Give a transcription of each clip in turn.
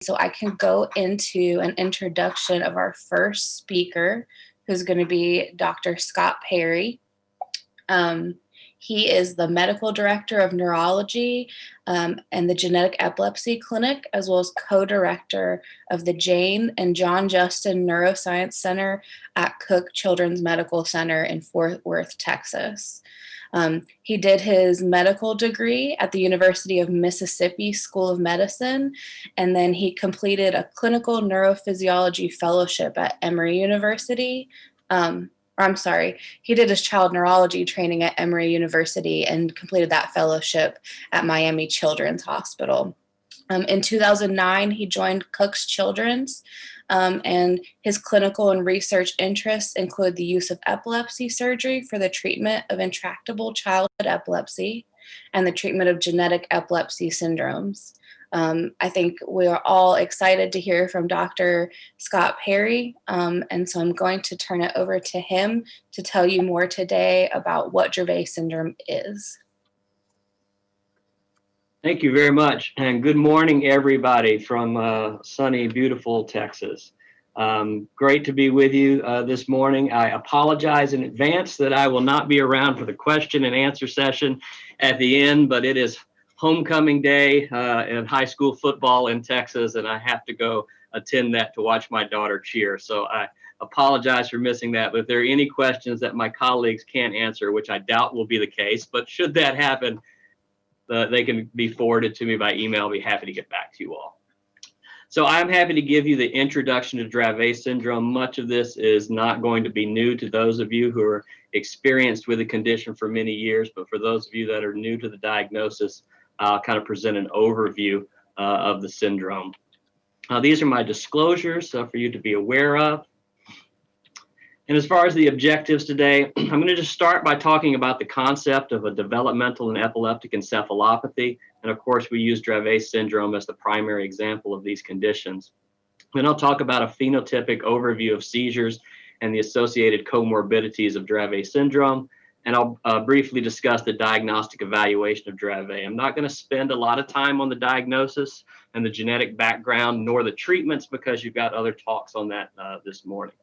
So I can go into an introduction of our first speaker, who's going to be Dr. Scott Perry. He is the medical director of neurology and the Genetic Epilepsy Clinic, as well as co-director of the Jane and John Justin Neuroscience Center at Cook Children's Medical Center in Fort Worth, Texas. He did his medical degree at the University of Mississippi School of Medicine, and then he completed a clinical neurophysiology fellowship at Emory University. He did his child neurology training at Emory University and completed that fellowship at Miami Children's Hospital. In 2009, he joined Cook's Children's, and his clinical and research interests include the use of epilepsy surgery for the treatment of intractable childhood epilepsy and the treatment of genetic epilepsy syndromes. I think we are all excited to hear from Dr. Scott Perry, and so I'm going to turn it over to him to tell you more today about what Dravet syndrome is. Thank you very much, and good morning, everybody from sunny, beautiful Texas. Great to be with you this morning. I apologize in advance that I will not be around for the question and answer session at the end, but it is homecoming day in high school football in Texas, and I have to go attend that to watch my daughter cheer. So I apologize for missing that, but if there are any questions that my colleagues can't answer, which I doubt will be the case, but should that happen, they can be forwarded to me by email. I'll be happy to get back to you all. So I'm happy to give you the introduction to Dravet syndrome. Much of this is not going to be new to those of you who are experienced with the condition for many years, but for those of you that are new to the diagnosis, I'll kind of present an overview of the syndrome. These are my disclosures for you to be aware of. And as far as the objectives today, I'm going to just start by talking about the concept of a developmental and epileptic encephalopathy. And of course, we use Dravet syndrome as the primary example of these conditions. Then I'll talk about a phenotypic overview of seizures and the associated comorbidities of Dravet syndrome. And I'll briefly discuss the diagnostic evaluation of Dravet. I'm not going to spend a lot of time on the diagnosis and the genetic background, nor the treatments, because you've got other talks on that this morning.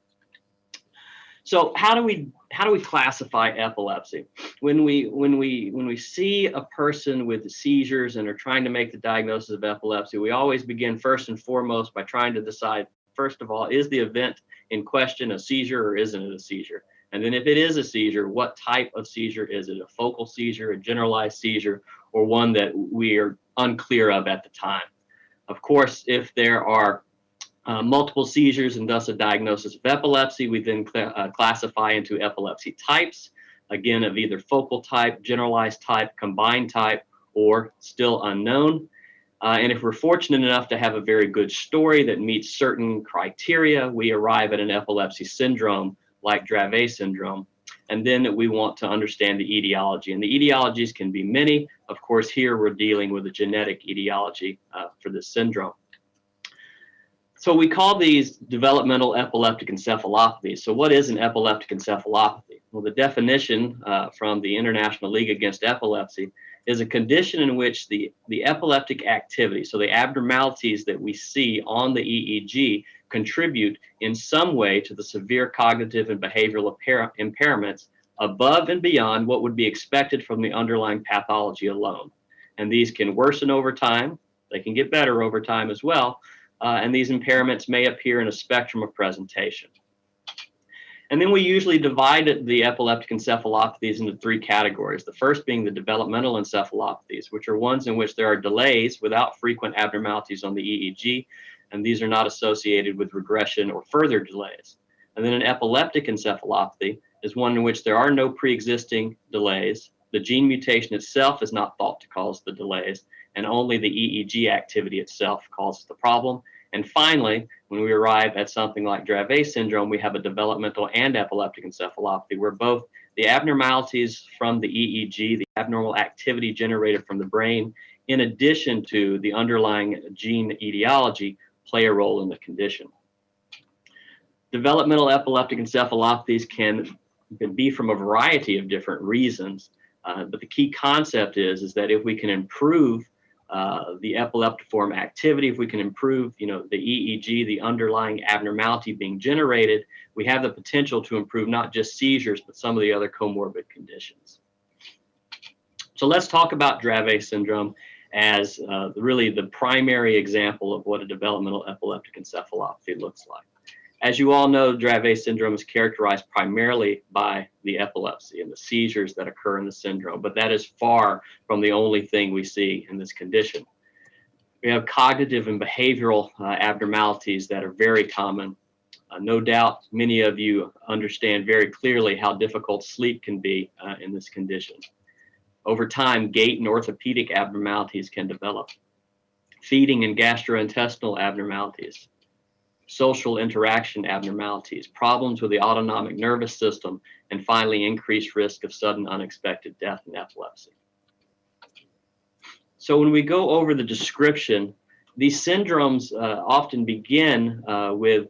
So how do we classify epilepsy? When we see a person with seizures and are trying to make the diagnosis of epilepsy, we always begin first and foremost by trying to decide, first of all, is the event in question a seizure or isn't it a seizure? And then if it is a seizure, what type of seizure is it? A focal seizure, a generalized seizure, or one that we are unclear of at the time? Of course, if there are multiple seizures and thus a diagnosis of epilepsy, we then classify into epilepsy types, again, of either focal type, generalized type, combined type, or still unknown. And if we're fortunate enough to have a very good story that meets certain criteria, we arrive at an epilepsy syndrome like Dravet syndrome. And then we want to understand the etiology. And the etiologies can be many. Of course, here we're dealing with a genetic etiology for this syndrome. So we call these developmental epileptic encephalopathies. So what is an epileptic encephalopathy? Well, the definition from the International League Against Epilepsy is a condition in which the epileptic activity, so the abnormalities that we see on the EEG, contribute in some way to the severe cognitive and behavioral impairments above and beyond what would be expected from the underlying pathology alone. And these can worsen over time. They can get better over time as well. And these impairments may appear in a spectrum of presentation. And then we usually divide the epileptic encephalopathies into three categories. The first being the developmental encephalopathies, which are ones in which there are delays without frequent abnormalities on the EEG, and these are not associated with regression or further delays. And then an epileptic encephalopathy is one in which there are no pre-existing delays. The gene mutation itself is not thought to cause the delays, and only the EEG activity itself causes the problem. And finally, when we arrive at something like Dravet syndrome, we have a developmental and epileptic encephalopathy, where both the abnormalities from the EEG, the abnormal activity generated from the brain, in addition to the underlying gene etiology, play a role in the condition. Developmental epileptic encephalopathies can be from a variety of different reasons, but the key concept is that if we can improve the epileptiform activity, if we can improve, the EEG, the underlying abnormality being generated, we have the potential to improve not just seizures, but some of the other comorbid conditions. So let's talk about Dravet syndrome as really the primary example of what a developmental epileptic encephalopathy looks like. As you all know, Dravet syndrome is characterized primarily by the epilepsy and the seizures that occur in the syndrome, but that is far from the only thing we see in this condition. We have cognitive and behavioral abnormalities that are very common. No doubt many of you understand very clearly how difficult sleep can be in this condition. Over time, gait and orthopedic abnormalities can develop. Feeding and gastrointestinal abnormalities, social interaction abnormalities, problems with the autonomic nervous system, and finally, increased risk of sudden unexpected death in epilepsy. So when we go over the description, these syndromes often begin with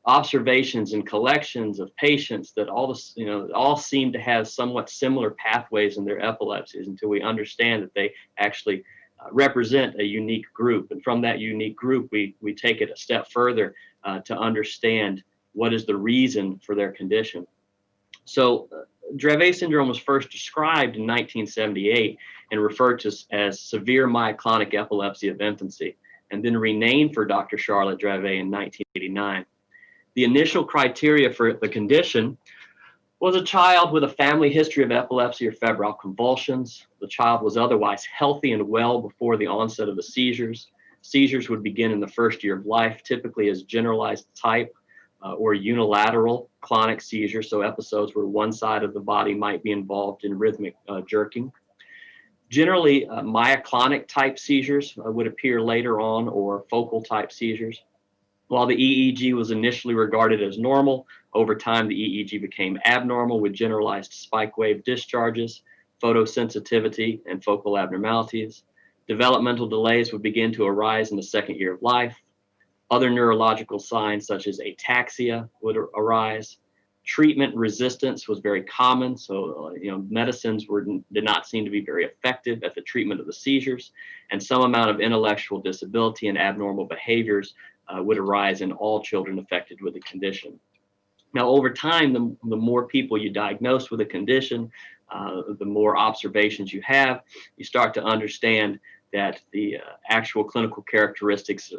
observations and collections of patients that all seem to have somewhat similar pathways in their epilepsies until we understand that they actually represent a unique group. And from that unique group, we take it a step further to understand what is the reason for their condition. So Dravet syndrome was first described in 1978 and referred to as severe myoclonic epilepsy of infancy, and then renamed for Dr. Charlotte Dravet in 1989. The initial criteria for the condition was a child with a family history of epilepsy or febrile convulsions. The child was otherwise healthy and well before the onset of the seizures. Seizures would begin in the first year of life, typically as generalized type or unilateral clonic seizures, so episodes where one side of the body might be involved in rhythmic jerking. Generally, myoclonic type seizures would appear later on, or focal type seizures. While the EEG was initially regarded as normal, over time the EEG became abnormal with generalized spike wave discharges, photosensitivity, and focal abnormalities. Developmental delays would begin to arise in the second year of life. Other neurological signs such as ataxia would arise. Treatment resistance was very common, so medicines did not seem to be very effective at the treatment of the seizures, and some amount of intellectual disability and abnormal behaviors would arise in all children affected with the condition. Now, over time, the more people you diagnose with a condition, the more observations you have, you start to understand that the actual clinical characteristics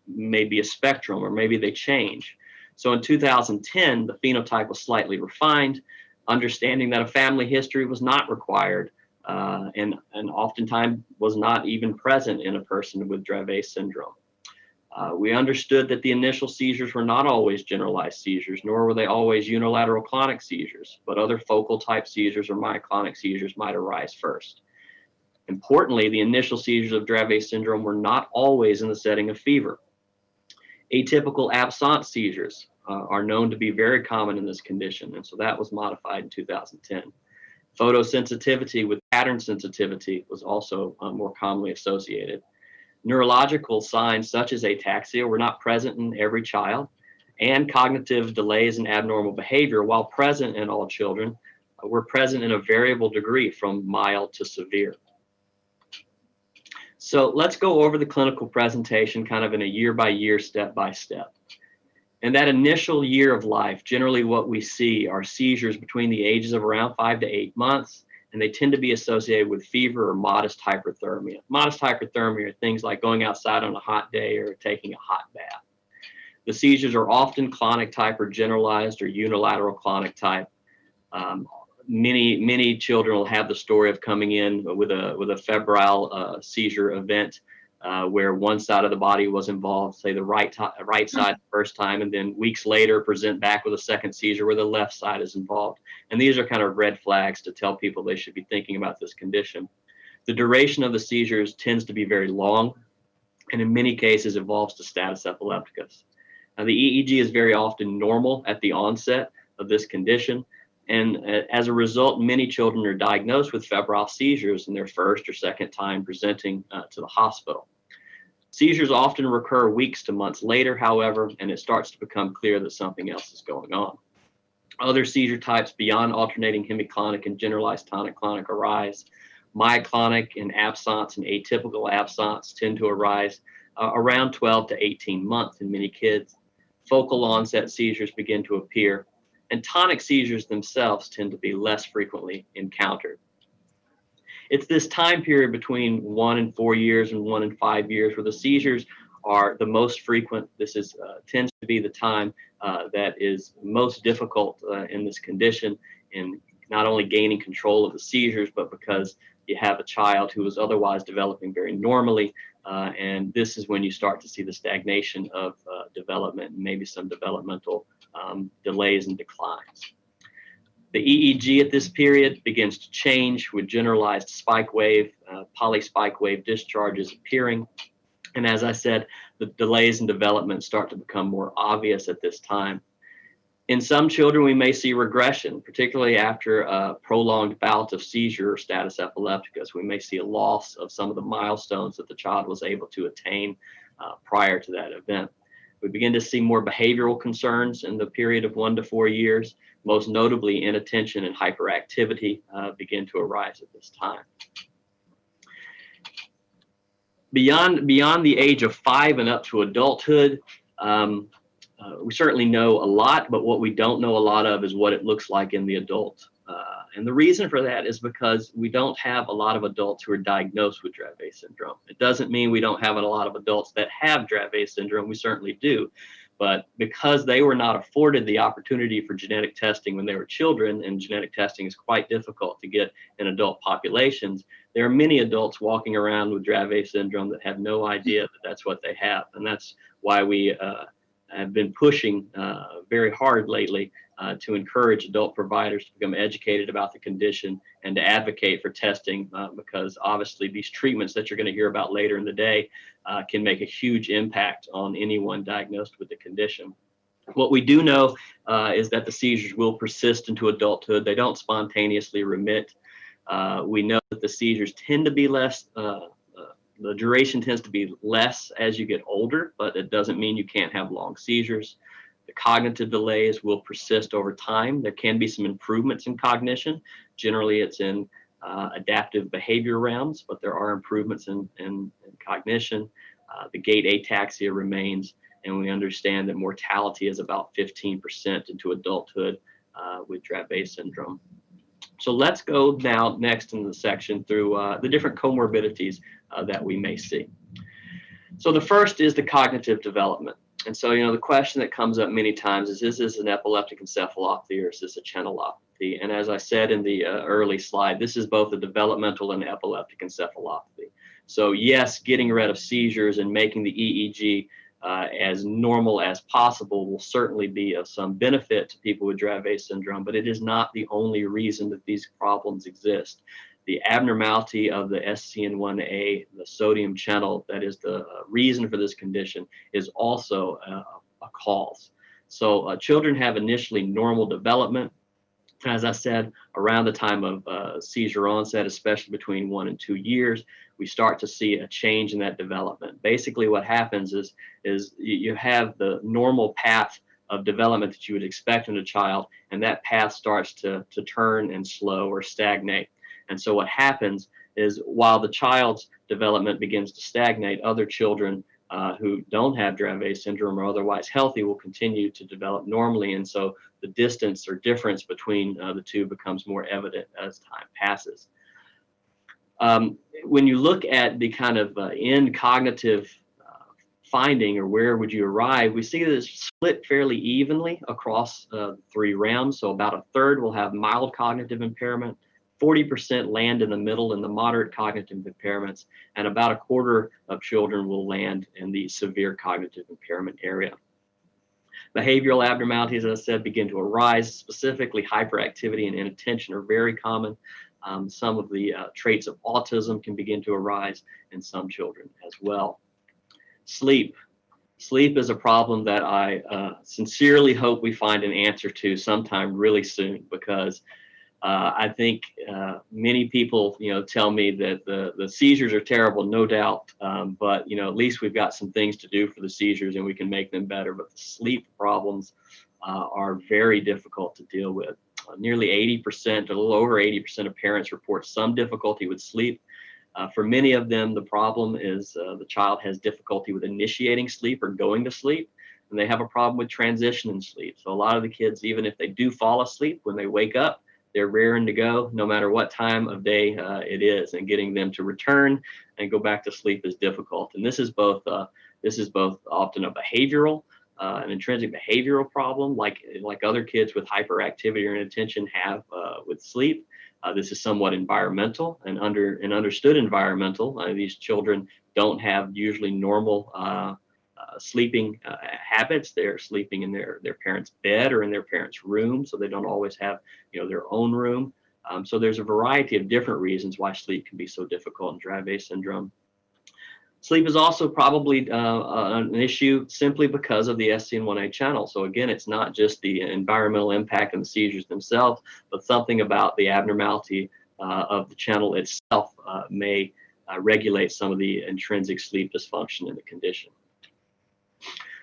may be a spectrum, or maybe they change. So in 2010, the phenotype was slightly refined, understanding that a family history was not required and oftentimes was not even present in a person with Dravet syndrome. We understood that the initial seizures were not always generalized seizures, nor were they always unilateral clonic seizures, but other focal type seizures or myoclonic seizures might arise first. Importantly, the initial seizures of Dravet syndrome were not always in the setting of fever. Atypical absence seizures are known to be very common in this condition, and so that was modified in 2010. Photosensitivity with pattern sensitivity was also more commonly associated. Neurological signs such as ataxia were not present in every child, and cognitive delays and abnormal behavior, while present in all children, were present in a variable degree from mild to severe. So let's go over the clinical presentation kind of in a year-by-year, step-by-step. In that initial year of life, generally what we see are seizures between the ages of around 5 to 8 months, and they tend to be associated with fever or modest hyperthermia. Modest hyperthermia are things like going outside on a hot day or taking a hot bath. The seizures are often clonic type or generalized or unilateral clonic type. Many children will have the story of coming in with a febrile seizure event where one side of the body was involved, say the right side the first time, and then weeks later present back with a second seizure where the left side is involved. And these are kind of red flags to tell people they should be thinking about this condition. The duration of the seizures tends to be very long, and in many cases evolves to status epilepticus. Now, the EEG is very often normal at the onset of this condition, and as a result, many children are diagnosed with febrile seizures in their first or second time presenting to the hospital. Seizures often recur weeks to months later, however, and it starts to become clear that something else is going on. Other seizure types beyond alternating hemiclonic and generalized tonic-clonic arise. Myoclonic and absence and atypical absence tend to arise around 12 to 18 months in many kids. Focal onset seizures begin to appear, and tonic seizures themselves tend to be less frequently encountered. It's this time period between 1 and 4 years and 1 and 5 years where the seizures are the most frequent. This is tends to be the time that is most difficult in this condition, in not only gaining control of the seizures, but because you have a child who is otherwise developing very normally, and this is when you start to see the stagnation of development and maybe some developmental delays and declines. The EEG at this period begins to change with generalized spike wave, polyspike wave discharges appearing. And as I said, the delays in development start to become more obvious at this time. In some children, we may see regression, particularly after a prolonged bout of seizure or status epilepticus. We may see a loss of some of the milestones that the child was able to attain prior to that event. We begin to see more behavioral concerns in the period of 1 to 4 years. Most notably, inattention and hyperactivity begin to arise at this time. Beyond the age of 5 and up to adulthood, we certainly know a lot, but what we don't know a lot of is what it looks like in the adult. And the reason for that is because we don't have a lot of adults who are diagnosed with Dravet syndrome. It doesn't mean we don't have a lot of adults that have Dravet syndrome. We certainly do. But because they were not afforded the opportunity for genetic testing when they were children, and genetic testing is quite difficult to get in adult populations, there are many adults walking around with Dravet syndrome that have no idea that that's what they have. And that's why we have been pushing very hard lately to encourage adult providers to become educated about the condition and to advocate for testing, because obviously these treatments that you're going to hear about later in the day can make a huge impact on anyone diagnosed with the condition. What we do know is that the seizures will persist into adulthood. They don't spontaneously remit. We know that the seizures tend to be less, the duration tends to be less as you get older, but it doesn't mean you can't have long seizures. The cognitive delays will persist over time. There can be some improvements in cognition. Generally, it's in adaptive behavior realms, but there are improvements in cognition. The Gait ataxia remains, and we understand that mortality is about 15% into adulthood with Dravet syndrome. So let's go now next in the section through the different comorbidities that we may see. So the first is the cognitive development. And so, the question that comes up many times is this an epileptic encephalopathy or is this a channelopathy? And as I said in the early slide, this is both a developmental and epileptic encephalopathy. So yes, getting rid of seizures and making the EEG as normal as possible will certainly be of some benefit to people with Dravet syndrome, but it is not the only reason that these problems exist. The abnormality of the SCN1A, the sodium channel, that is the reason for this condition, is also a cause. So children have initially normal development. As I said, around the time of seizure onset, especially between 1 and 2 years, we start to see a change in that development. Basically, what happens is you have the normal path of development that you would expect in a child, and that path starts to turn and slow or stagnate. And so what happens is while the child's development begins to stagnate, other children who don't have Dravet syndrome or otherwise healthy will continue to develop normally. And so the distance or difference between the two becomes more evident as time passes. When you look at the kind of end cognitive finding, or where would you arrive, we see that it's split fairly evenly across 3 realms. So about a third will have mild cognitive impairment, 40% land in the middle in the moderate cognitive impairments, and about a quarter of children will land in the severe cognitive impairment area. Behavioral abnormalities, as I said, begin to arise. Specifically, hyperactivity and inattention are very common. Some of the traits of autism can begin to arise in some children as well. Sleep. Sleep is a problem that I sincerely hope we find an answer to sometime really soon, because I think many people, tell me that the seizures are terrible, no doubt. But, at least we've got some things to do for the seizures and we can make them better. But the sleep problems are very difficult to deal with. Nearly 80%, a little over 80% of parents report some difficulty with sleep. For many of them, the problem is the child has difficulty with initiating sleep or going to sleep, and they have a problem with transition in sleep. So a lot of the kids, even if they do fall asleep, when they wake up, they're raring to go, no matter what time of day it is, and getting them to return and go back to sleep is difficult. And this is both often a behavioral, an intrinsic behavioral problem, like other kids with hyperactivity or inattention have with sleep. This is somewhat environmental and understood environmental. These children don't have usually normal sleeping habits. They're sleeping in their parents' bed or in their parents' room, so they don't always have their own room. So there's a variety of different reasons why sleep can be so difficult in Dravet syndrome. Sleep is also probably an issue simply because of the SCN1A channel. So again, it's not just the environmental impact and the seizures themselves, but something about the abnormality of the channel itself may regulate some of the intrinsic sleep dysfunction in the condition.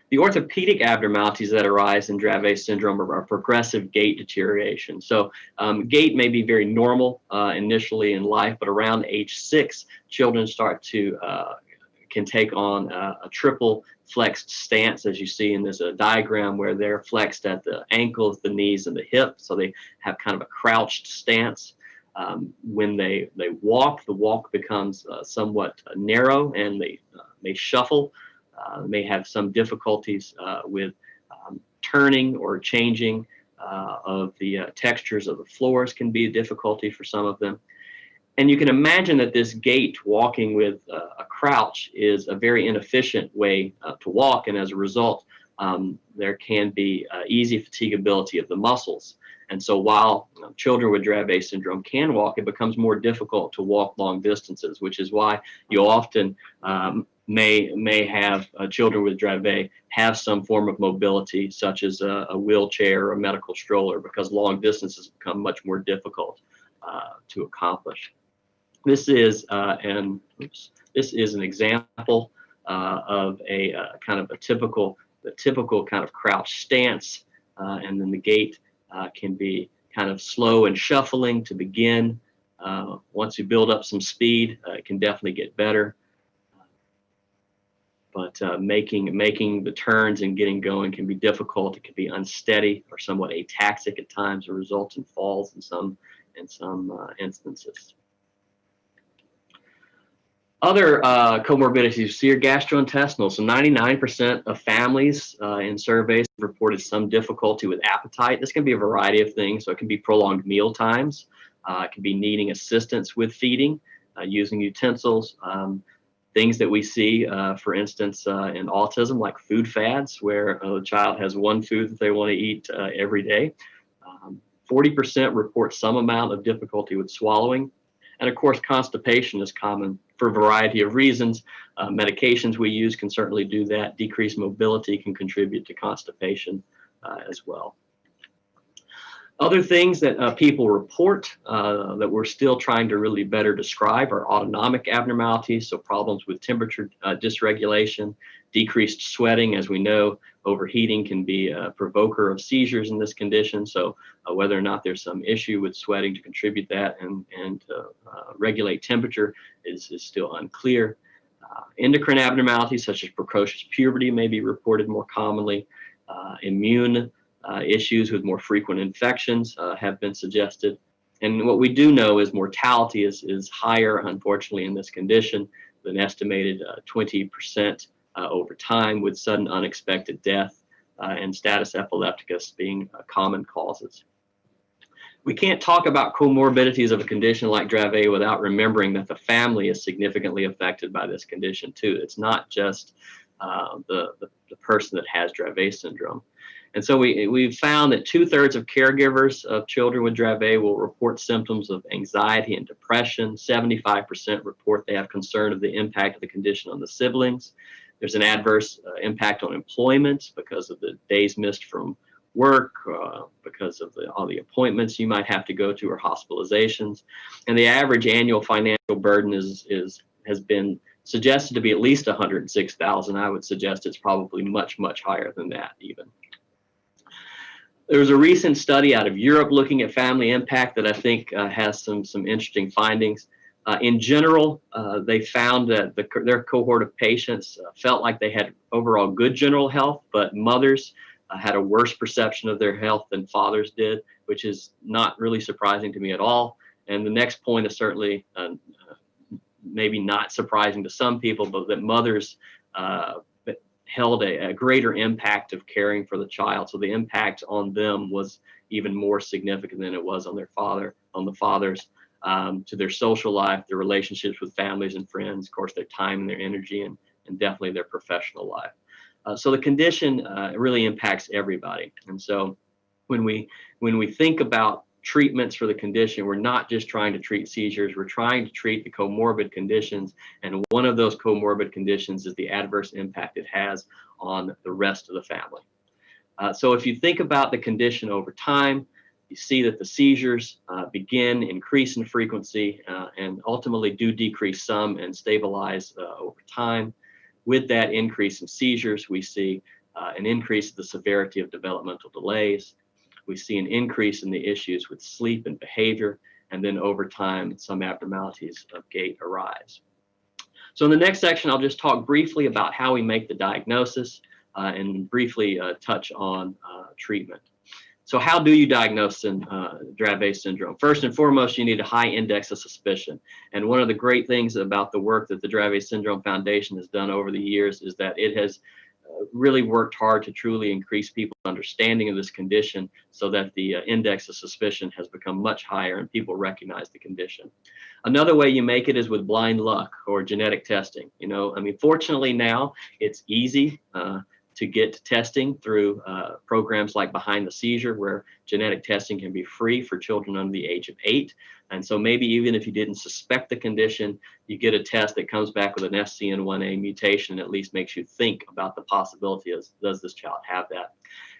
The orthopedic abnormalities that arise in Dravet syndrome are progressive gait deterioration. So gait may be very normal initially in life, but around age 6, children start to can take on a triple flexed stance, as you see in this diagram, where they're flexed at the ankles, the knees, and the hip. So they have kind of a crouched stance. When they walk, the walk becomes somewhat narrow, and they may shuffle, may have some difficulties with turning or changing of the textures of the floors can be a difficulty for some of them. And you can imagine that this gait, walking with a crouch, is a very inefficient way to walk. And as a result, there can be easy fatigability of the muscles. And so while children with Dravet syndrome can walk, it becomes more difficult to walk long distances, which is why you often may have children with Dravet have some form of mobility, such as a wheelchair or a medical stroller, because long distances become much more difficult to accomplish. This is an example of a kind of the typical kind of crouch stance, and then the gait can be kind of slow and shuffling to begin. Once you build up some speed, it can definitely get better. But making the turns and getting going can be difficult. It can be unsteady or somewhat ataxic at times, or result in falls in some instances. Other comorbidities, see, are gastrointestinal. So 99% of families in surveys have reported some difficulty with appetite. This can be a variety of things. So it can be prolonged meal times. It can be needing assistance with feeding, using utensils. Things that we see, for instance, in autism, like food fads, where the child has one food that they want to eat every day. 40% report some amount of difficulty with swallowing. And of course, constipation is common for a variety of reasons. Medications we use can certainly do that. Decreased mobility can contribute to constipation as well. Other things that people report that we're still trying to really better describe are autonomic abnormalities, so problems with temperature dysregulation, decreased sweating. As we know, overheating can be a provoker of seizures in this condition, so whether or not there's some issue with sweating to contribute that and regulate temperature is still unclear. Endocrine abnormalities such as precocious puberty may be reported more commonly. Immune issues with more frequent infections have been suggested. And what we do know is mortality is higher, unfortunately, in this condition, than estimated 20% over time, with sudden unexpected death and status epilepticus being common causes. We can't talk about comorbidities of a condition like Dravet without remembering that the family is significantly affected by this condition too. It's not just the person that has Dravet syndrome. And so we've found that 2/3 of caregivers of children with Dravet will report symptoms of anxiety and depression. 75% report they have concern of the impact of the condition on the siblings. There's an adverse impact on employment because of the days missed from work, because of all the appointments you might have to go to or hospitalizations. And the average annual financial burden has been suggested to be at least $106,000. I would suggest it's probably much, much higher than that even. There was a recent study out of Europe looking at family impact that I think has some interesting findings. In general, they found that their cohort of patients felt like they had overall good general health, but mothers had a worse perception of their health than fathers did, which is not really surprising to me at all. And the next point is certainly maybe not surprising to some people, but that mothers held a greater impact of caring for the child. So the impact on them was even more significant than it was on the fathers, to their social life, their relationships with families and friends, of course, their time and their energy, and definitely their professional life. So the condition really impacts everybody. And so when we think about treatments for the condition, we're not just trying to treat seizures, we're trying to treat the comorbid conditions. And one of those comorbid conditions is the adverse impact it has on the rest of the family. So if you think about the condition over time, you see that the seizures increase in frequency, and ultimately do decrease some and stabilize over time. With that increase in seizures, we see an increase in the severity of developmental delays. We see an increase in the issues with sleep and behavior, and then over time, some abnormalities of gait arise. So in the next section, I'll just talk briefly about how we make the diagnosis and briefly touch on treatment. So how do you diagnose Dravet syndrome? First and foremost, you need a high index of suspicion. And one of the great things about the work that the Dravet Syndrome Foundation has done over the years is that it has really worked hard to truly increase people's understanding of this condition, so that the index of suspicion has become much higher and people recognize the condition. Another way you make it is with blind luck or genetic testing. Fortunately now it's easy to get testing through programs like Behind the Seizure, where genetic testing can be free for children under the age of 8. And so maybe even if you didn't suspect the condition, you get a test that comes back with an SCN1A mutation, and at least makes you think about the possibility of, does this child have that?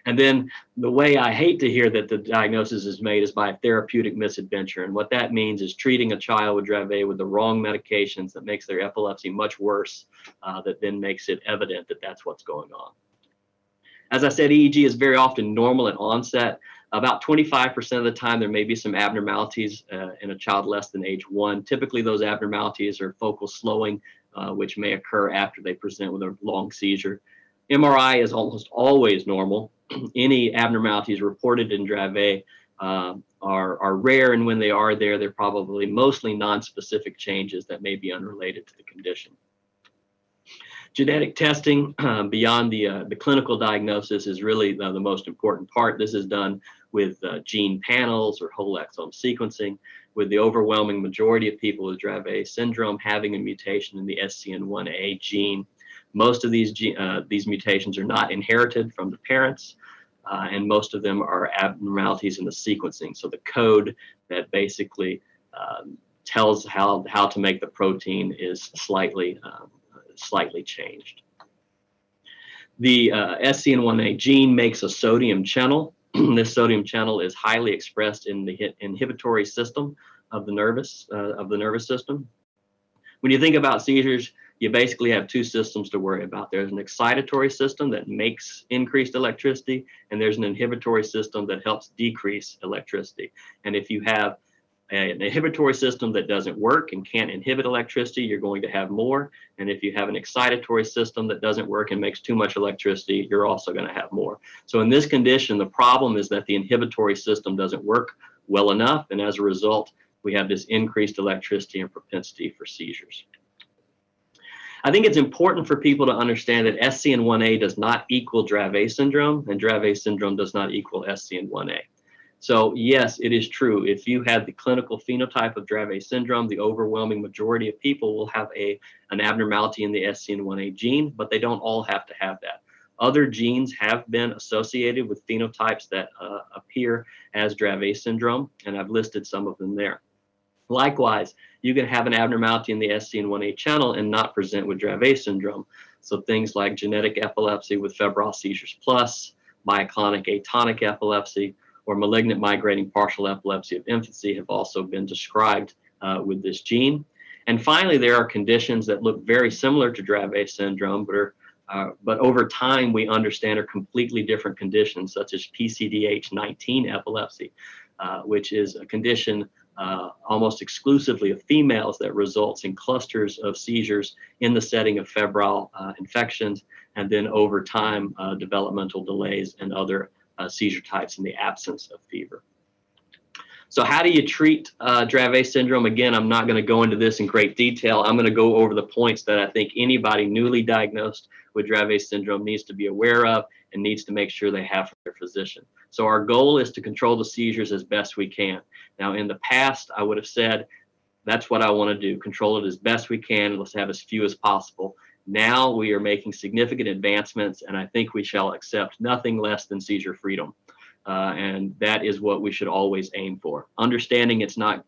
And then the way I hate to hear that the diagnosis is made is by therapeutic misadventure. And what that means is treating a child with Dravet with the wrong medications that makes their epilepsy much worse, that then makes it evident that that's what's going on. As I said, EEG is very often normal at onset. About 25% of the time, there may be some abnormalities in a child less than age 1. Typically, those abnormalities are focal slowing, which may occur after they present with a long seizure. MRI is almost always normal. Any abnormalities reported in Dravet are rare, and when they are there, they're probably mostly non-specific changes that may be unrelated to the condition. Genetic testing beyond the clinical diagnosis is really the most important part. This is done with gene panels or whole exome sequencing, with the overwhelming majority of people with Dravet syndrome having a mutation in the SCN1A gene. Most of these mutations are not inherited from the parents, and most of them are abnormalities in the sequencing. So the code that basically tells how to make the protein is slightly changed. The SCN1A gene makes a sodium channel. This sodium channel is highly expressed in the inhibitory system of the nervous system. When you think about seizures, you basically have two systems to worry about. There's an excitatory system that makes increased electricity, and there's an inhibitory system that helps decrease electricity. And if you have an inhibitory system that doesn't work and can't inhibit electricity, you're going to have more. And if you have an excitatory system that doesn't work and makes too much electricity, you're also going to have more. So in this condition, the problem is that the inhibitory system doesn't work well enough, and as a result, we have this increased electricity and propensity for seizures. I think it's important for people to understand that SCN1A does not equal Dravet syndrome, and Dravet syndrome does not equal SCN1A. So yes, it is true. If you have the clinical phenotype of Dravet syndrome, the overwhelming majority of people will have an abnormality in the SCN1A gene, but they don't all have to have that. Other genes have been associated with phenotypes that appear as Dravet syndrome, and I've listed some of them there. Likewise, you can have an abnormality in the SCN1A channel and not present with Dravet syndrome. So things like genetic epilepsy with febrile seizures plus, myoclonic atonic epilepsy, or malignant migrating partial epilepsy of infancy have also been described with this gene. And finally, there are conditions that look very similar to Dravet syndrome, but but over time we understand are completely different conditions, such as PCDH19 epilepsy, which is a condition almost exclusively of females that results in clusters of seizures in the setting of febrile infections, and then over time developmental delays and other seizure types in the absence of fever. So how do you treat Dravet syndrome? Again, I'm not going to go into this in great detail. I'm going to go over the points that I think anybody newly diagnosed with Dravet syndrome needs to be aware of and needs to make sure they have from their physician. So our goal is to control the seizures as best we can. Now, in the past, I would have said, that's what I want to do, control it as best we can, and let's have as few as possible. Now we are making significant advancements, and I think we shall accept nothing less than seizure freedom. And that is what we should always aim for. Understanding it's not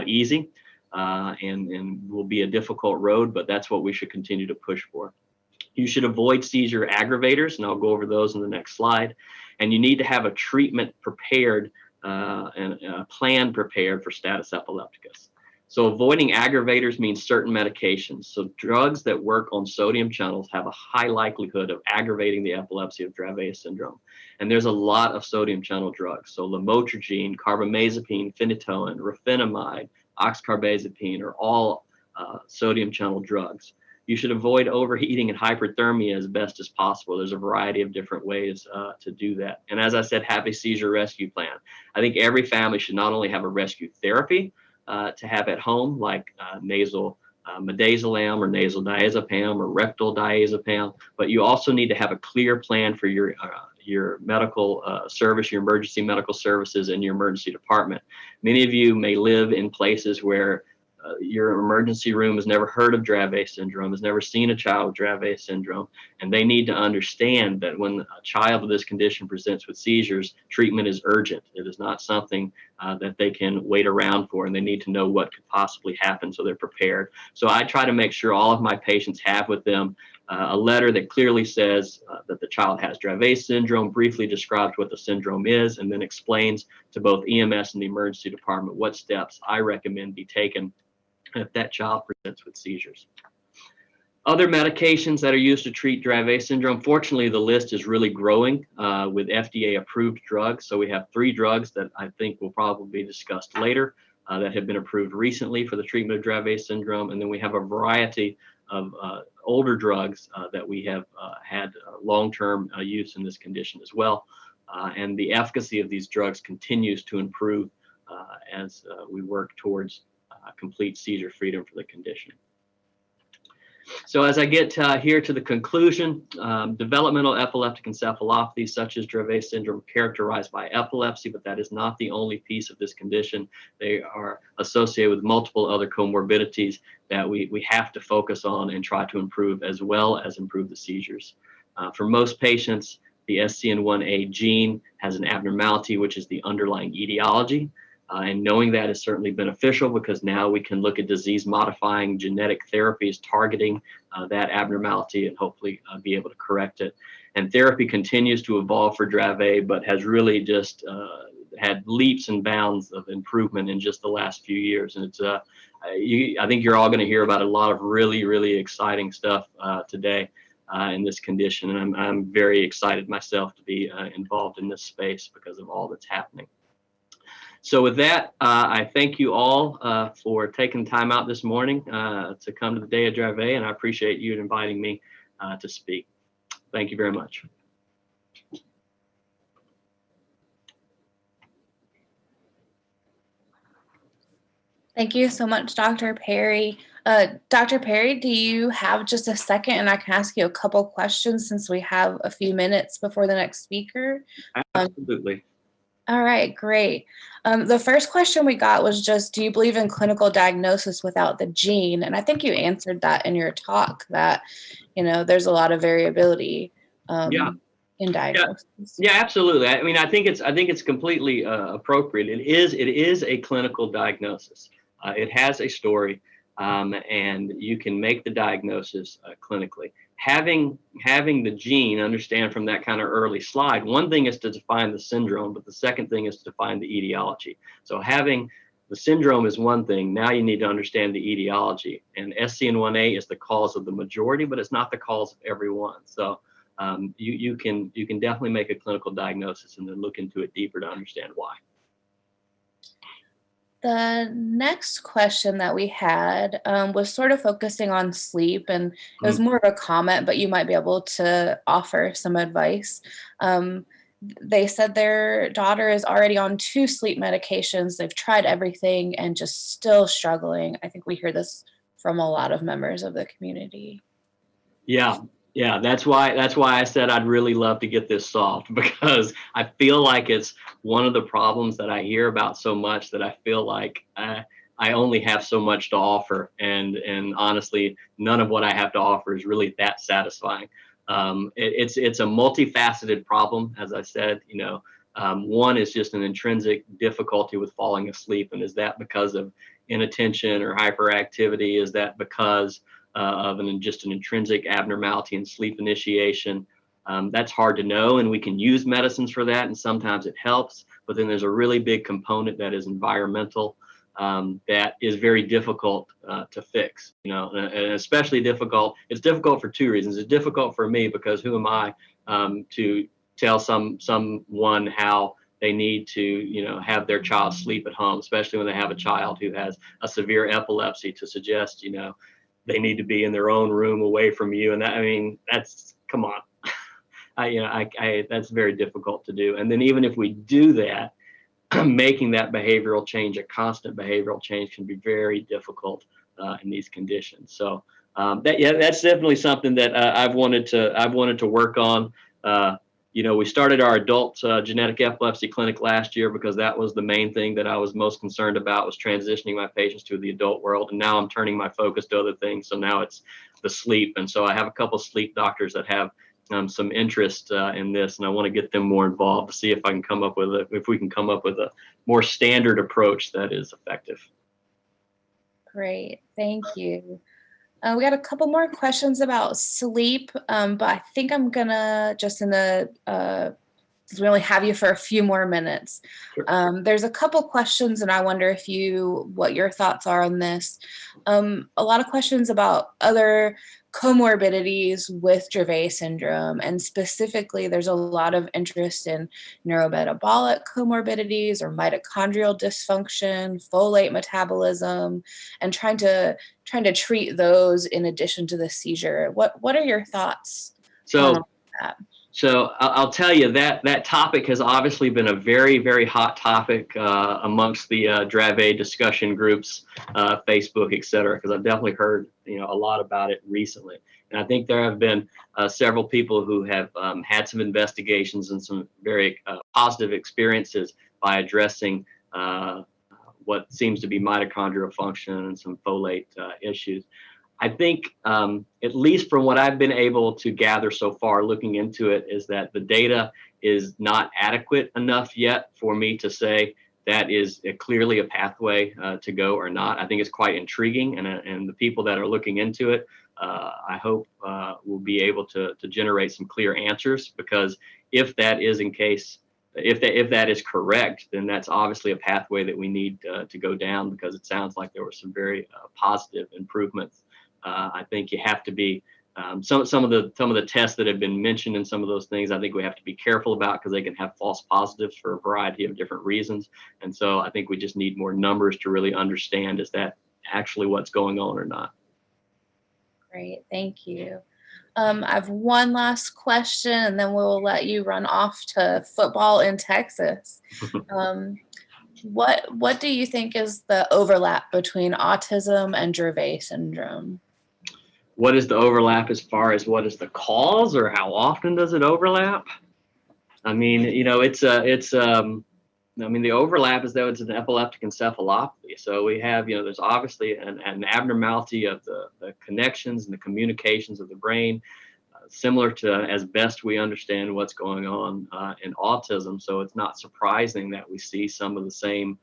easy and will be a difficult road, but that's what we should continue to push for. You should avoid seizure aggravators, and I'll go over those in the next slide. And you need to have a treatment prepared and a plan prepared for status epilepticus. So avoiding aggravators means certain medications. So drugs that work on sodium channels have a high likelihood of aggravating the epilepsy of Dravet syndrome. And there's a lot of sodium channel drugs. So lamotrigine, carbamazepine, phenytoin, rufinamide, oxcarbazepine are all sodium channel drugs. You should avoid overheating and hyperthermia as best as possible. There's a variety of different ways to do that. And as I said, have a seizure rescue plan. I think every family should not only have a rescue therapy to have at home, like nasal midazolam or nasal diazepam or rectal diazepam, but you also need to have a clear plan for your medical service, your emergency medical services, and your emergency department. Many of you may live in places where your emergency room has never heard of Dravet syndrome, has never seen a child with Dravet syndrome, and they need to understand that when a child with this condition presents with seizures, treatment is urgent. It is not something that they can wait around for, and they need to know what could possibly happen so they're prepared. So I try to make sure all of my patients have with them a letter that clearly says that the child has Dravet syndrome, briefly describes what the syndrome is, and then explains to both EMS and the emergency department what steps I recommend be taken if that child presents with seizures. Other medications that are used to treat Dravet syndrome, fortunately, the list is really growing with FDA-approved drugs. So we have 3 drugs that I think will probably be discussed later that have been approved recently for the treatment of Dravet syndrome. And then we have a variety of older drugs that we have had long-term use in this condition as well. And the efficacy of these drugs continues to improve as we work towards complete seizure freedom for the condition. So as I get here to the conclusion, developmental epileptic encephalopathy such as Dravet syndrome characterized by epilepsy, but that is not the only piece of this condition. They are associated with multiple other comorbidities that we have to focus on and try to improve, as well as improve the seizures. For most patients, the SCN1A gene has an abnormality, which is the underlying etiology. And knowing that is certainly beneficial because now we can look at disease-modifying genetic therapies targeting that abnormality and hopefully be able to correct it. And therapy continues to evolve for Dravet, but has really just had leaps and bounds of improvement in just the last few years. And it's I think you're all going to hear about a lot of really, really exciting stuff today in this condition. And I'm very excited myself to be involved in this space because of all that's happening. So with that, I thank you all for taking time out this morning to come to the Day of Dravet, and I appreciate you inviting me to speak. Thank you very much. Thank you so much, Dr. Perry. Dr. Perry, do you have just a second and I can ask you a couple questions since we have a few minutes before the next speaker? Absolutely. All right, great. The first question we got was just, do you believe in clinical diagnosis without the gene? And I think you answered that in your talk that, you know, there's a lot of variability in diagnosis. Yeah, absolutely. I mean, I think it's completely appropriate. It is a clinical diagnosis. It has a story, and you can make the diagnosis clinically. Having the gene, understand from that kind of early slide, one thing is to define the syndrome, but the second thing is to define the etiology. So having the syndrome is one thing. Now you need to understand the etiology. And SCN1A is the cause of the majority, but it's not the cause of everyone. So you can definitely make a clinical diagnosis and then look into it deeper to understand why. The next question that we had was sort of focusing on sleep, and it was more of a comment, but you might be able to offer some advice. They said their daughter is already on 2 sleep medications. They've tried everything and just still struggling. I think we hear this from a lot of members of the community. Yeah, that's why I said I'd really love to get this solved, because I feel like it's one of the problems that I hear about so much that I feel like I only have so much to offer, and honestly, none of what I have to offer is really that satisfying. It's a multifaceted problem, as I said. One is just an intrinsic difficulty with falling asleep, and is that because of inattention or hyperactivity? Is that because of just an intrinsic abnormality in sleep initiation? That's hard to know, and we can use medicines for that, and sometimes it helps. But then there's a really big component that is environmental, that is very difficult to fix. And especially difficult. It's difficult for 2 reasons. It's difficult for me because who am I to tell someone how they need to have their child sleep at home, especially when they have a child who has a severe epilepsy, to suggest they need to be in their own room away from you. And that's, come on. That's very difficult to do. And then even if we do that, making that behavioral change, a constant behavioral change, can be very difficult in these conditions. So that's definitely something that I've wanted to work on. We started our adult genetic epilepsy clinic last year because that was the main thing that I was most concerned about, was transitioning my patients to the adult world. And now I'm turning my focus to other things. So now it's the sleep. And so I have a couple of sleep doctors that have some interest in this, and I want to get them more involved to see if we can come up with a more standard approach that is effective. Great, thank you. We got a couple more questions about sleep, but I think I'm gonna just we only have you for a few more minutes. Sure. There's a couple questions, and I wonder what your thoughts are on this. A lot of questions about other comorbidities with Dravet syndrome, and specifically there's a lot of interest in neurometabolic comorbidities or mitochondrial dysfunction, folate metabolism, and trying to treat those in addition to the seizure. What are your thoughts on that? So I'll tell you that topic has obviously been a very, very hot topic amongst the Dravet discussion groups, Facebook, et cetera, because I've definitely heard a lot about it recently. And I think there have been several people who have had some investigations and some very positive experiences by addressing what seems to be mitochondrial function and some folate issues. I think, at least from what I've been able to gather so far looking into it, is that the data is not adequate enough yet for me to say that is clearly a pathway to go or not. I think it's quite intriguing, and the people that are looking into it, I hope will be able to generate some clear answers, because if that is if that is correct, then that's obviously a pathway that we need to go down, because it sounds like there were some very positive improvements. I think you have to be some of the tests that have been mentioned and some of those things, I think we have to be careful about, because they can have false positives for a variety of different reasons. And so I think we just need more numbers to really understand, is that actually what's going on or not. Great, thank you. I have one last question, and then we'll let you run off to football in Texas. What do you think is the overlap between autism and Dravet syndrome? What is the overlap as far as what is the cause, or how often does it overlap? I mean, the overlap is that it's an epileptic encephalopathy. So we have, there's obviously an abnormality of the connections and the communications of the brain, similar to, as best we understand, what's going on in autism. So it's not surprising that we see some of the same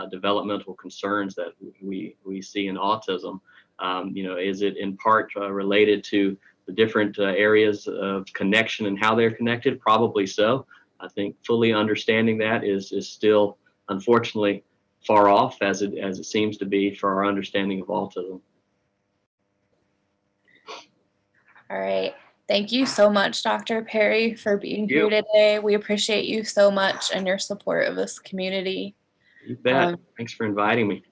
developmental concerns that we see in autism. Is it in part related to the different areas of connection and how they're connected? Probably so. I think fully understanding that is still, unfortunately, far off as it seems to be for our understanding of autism. All right. Thank you so much, Dr. Perry, for being here You. today. We appreciate you so much and your support of this community. You bet. Thanks for inviting me.